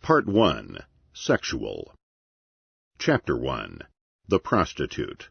Part 1. Sexual. Chapter 1. The Prostitute.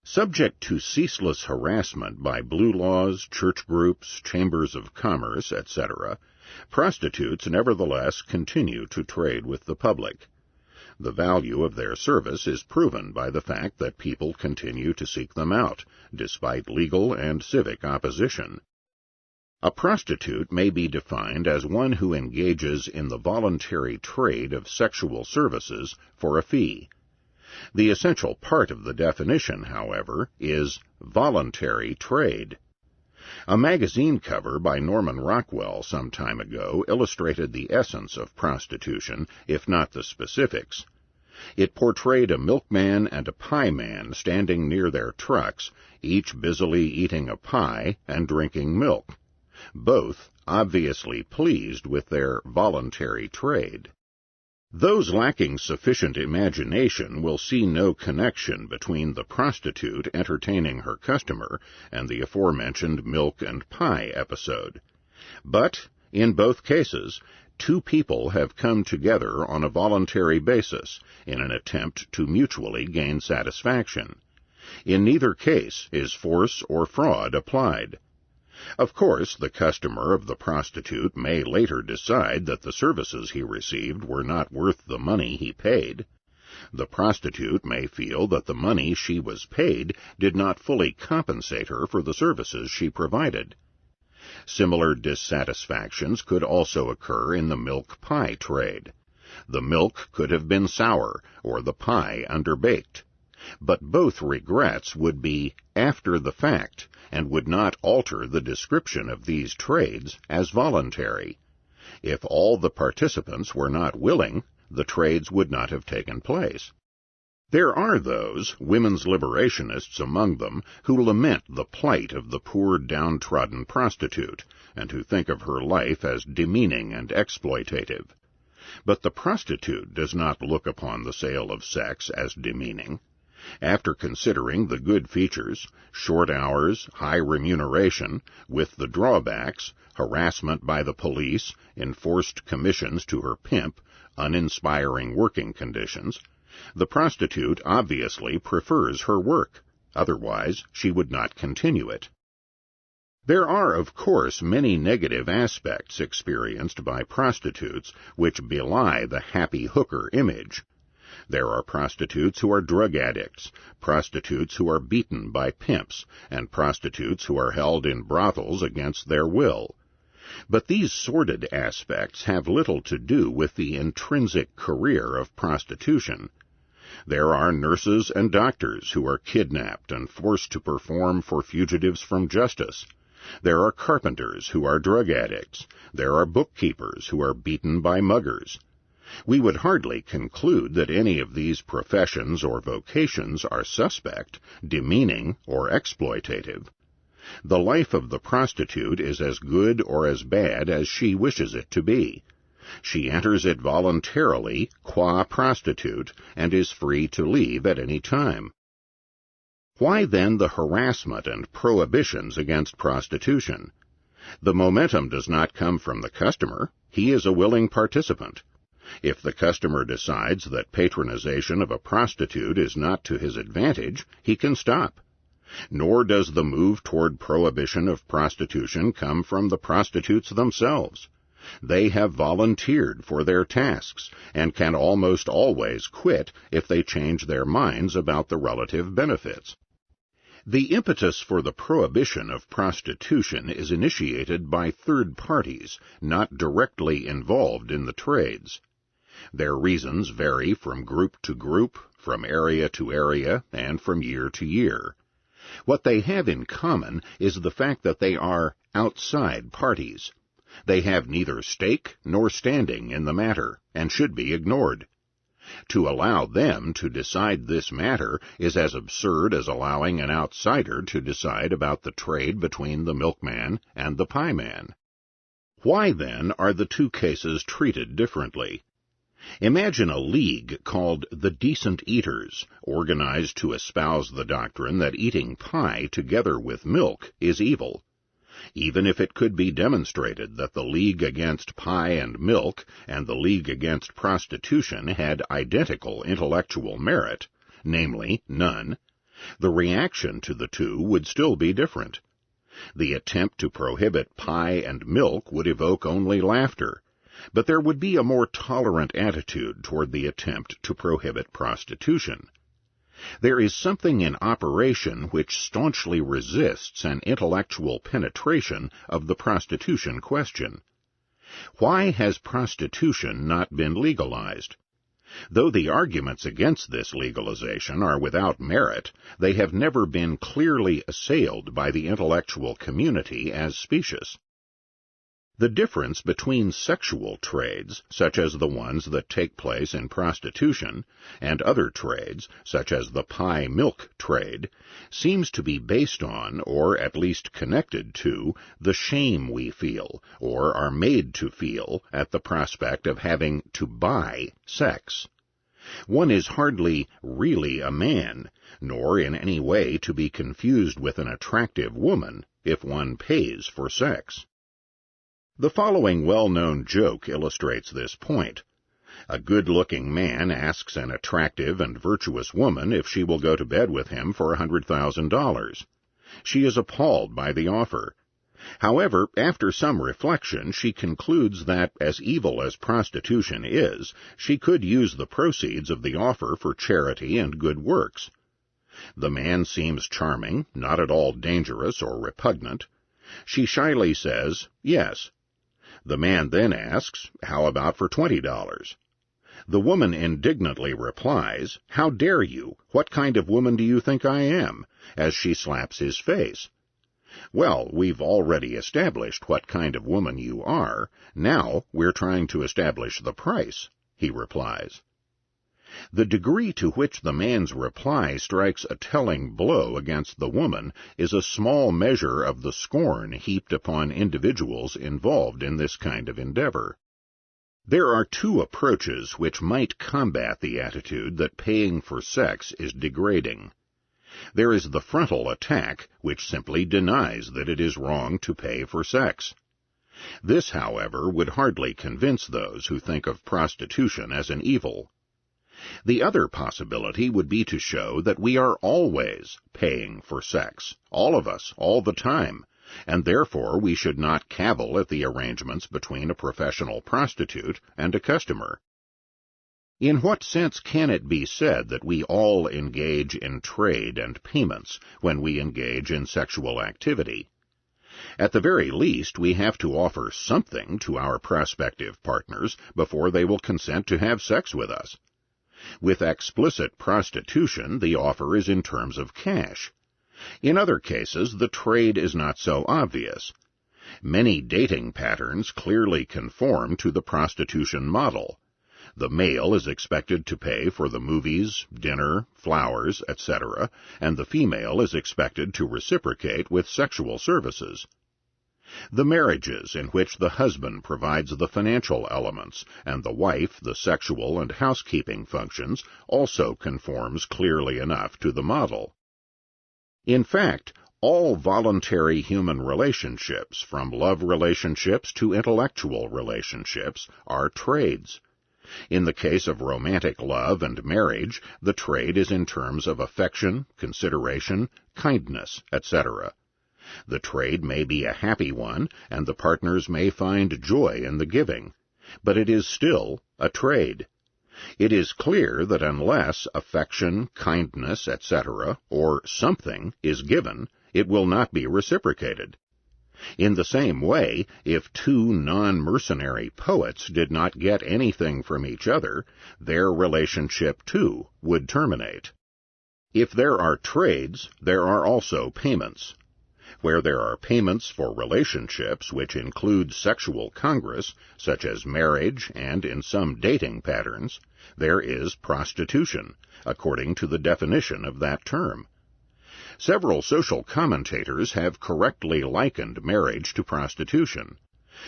Subject to ceaseless harassment by blue laws, church groups, chambers of commerce, etc., prostitutes nevertheless continue to trade with the public. The value of their service is proven by the fact that people continue to seek them out, despite legal and civic opposition. A prostitute may be defined as one who engages in the voluntary trade of sexual services for a fee. The essential part of the definition, however, is voluntary trade. A magazine cover by Norman Rockwell some time ago illustrated the essence of prostitution, if not the specifics. It portrayed a milkman and a pie man standing near their trucks, each busily eating a pie and drinking milk, both obviously pleased with their voluntary trade. Those lacking sufficient imagination will see no connection between the prostitute entertaining her customer and the aforementioned milk and pie episode. But, in both cases, two people have come together on a voluntary basis in an attempt to mutually gain satisfaction. In neither case is force or fraud applied. Of course, the customer of the prostitute may later decide that the services he received were not worth the money he paid. The prostitute may feel that the money she was paid did not fully compensate her for the services she provided. Similar dissatisfactions could also occur in the milk pie trade. The milk could have been sour or the pie underbaked. But both regrets would be after the fact and would not alter the description of these trades as voluntary. If all the participants were not willing, the trades would not have taken place. There are those, women's liberationists among them, who lament the plight of the poor downtrodden prostitute, and who think of her life as demeaning and exploitative. But the prostitute does not look upon the sale of sex as demeaning. After considering the good features, short hours, high remuneration, with the drawbacks, harassment by the police, enforced commissions to her pimp, uninspiring working conditions, the prostitute obviously prefers her work, otherwise she would not continue it. There are, of course, many negative aspects experienced by prostitutes which belie the happy hooker image. There are prostitutes who are drug addicts, prostitutes who are beaten by pimps, and prostitutes who are held in brothels against their will. But these sordid aspects have little to do with the intrinsic career of prostitution. There are nurses and doctors who are kidnapped and forced to perform for fugitives from justice. There are carpenters who are drug addicts. There are bookkeepers who are beaten by muggers. We would hardly conclude that any of these professions or vocations are suspect, demeaning, or exploitative. The life of the prostitute is as good or as bad as she wishes it to be. She enters it voluntarily, qua prostitute, and is free to leave at any time. Why then the harassment and prohibitions against prostitution? The momentum does not come from the customer. He is a willing participant. If the customer decides that patronization of a prostitute is not to his advantage, he can stop. Nor does the move toward prohibition of prostitution come from the prostitutes themselves. They have volunteered for their tasks, and can almost always quit if they change their minds about the relative benefits. The impetus for the prohibition of prostitution is initiated by third parties, not directly involved in the trades. Their reasons vary from group to group, from area to area, and from year to year. What they have in common is the fact that they are outside parties. They have neither stake nor standing in the matter, and should be ignored. To allow them to decide this matter is as absurd as allowing an outsider to decide about the trade between the milkman and the pie man. Why, then, are the two cases treated differently? Imagine a league called the Decent Eaters, organized to espouse the doctrine that eating pie together with milk is evil. Even if it could be demonstrated that the League Against Pie and Milk and the League Against Prostitution had identical intellectual merit, namely none, the reaction to the two would still be different. The attempt to prohibit pie and milk would evoke only laughter, but there would be a more tolerant attitude toward the attempt to prohibit prostitution. There is something in operation which staunchly resists an intellectual penetration of the prostitution question. Why has prostitution not been legalized? Though the arguments against this legalization are without merit, they have never been clearly assailed by the intellectual community as specious. The difference between sexual trades, such as the ones that take place in prostitution, and other trades, such as the pie-milk trade, seems to be based on, or at least connected to, the shame we feel, or are made to feel, at the prospect of having to buy sex. One is hardly really a man, nor in any way to be confused with an attractive woman, if one pays for sex. The following well-known joke illustrates this point. A good-looking man asks an attractive and virtuous woman if she will go to bed with him for $100,000. She is appalled by the offer. However, after some reflection, she concludes that, as evil as prostitution is, she could use the proceeds of the offer for charity and good works. The man seems charming, not at all dangerous or repugnant. She shyly says, yes. The man then asks, how about for $20? The woman indignantly replies, how dare you? What kind of woman do you think I am? As she slaps his face. Well, we've already established what kind of woman you are. Now we're trying to establish the price, he replies. The degree to which the man's reply strikes a telling blow against the woman is a small measure of the scorn heaped upon individuals involved in this kind of endeavor. There are two approaches which might combat the attitude that paying for sex is degrading. There is the frontal attack, which simply denies that it is wrong to pay for sex. This, however, would hardly convince those who think of prostitution as an evil. The other possibility would be to show that we are always paying for sex, all of us, all the time, and therefore we should not cavil at the arrangements between a professional prostitute and a customer. In what sense can it be said that we all engage in trade and payments when we engage in sexual activity? At the very least, we have to offer something to our prospective partners before they will consent to have sex with us. With explicit prostitution, the offer is in terms of cash. In other cases, the trade is not so obvious. Many dating patterns clearly conform to the prostitution model. The male is expected to pay for the movies, dinner, flowers, etc., and the female is expected to reciprocate with sexual services. The marriages in which the husband provides the financial elements and the wife the sexual and housekeeping functions also conforms clearly enough to the model. In fact, all voluntary human relationships, from love relationships to intellectual relationships, are trades. In the case of romantic love and marriage, the trade is in terms of affection, consideration, kindness, etc. The trade may be a happy one, and the partners may find joy in the giving, but it is still a trade. It is clear that unless affection, kindness, etc., or something is given, it will not be reciprocated. In the same way, if two non-mercenary poets did not get anything from each other, their relationship, too, would terminate. If there are trades, there are also payments. Where there are payments for relationships which include sexual congress, such as marriage and in some dating patterns, there is prostitution, according to the definition of that term. Several social commentators have correctly likened marriage to prostitution.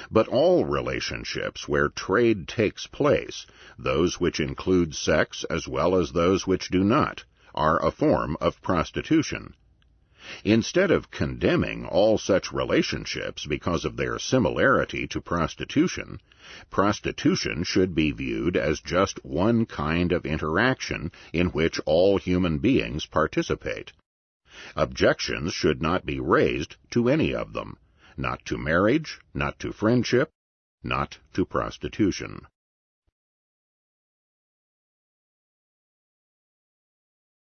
But all relationships where trade takes place, those which include sex as well as those which do not, are a form of prostitution. Instead of condemning all such relationships because of their similarity to prostitution, prostitution should be viewed as just one kind of interaction in which all human beings participate. Objections should not be raised to any of them, not to marriage, not to friendship, not to prostitution.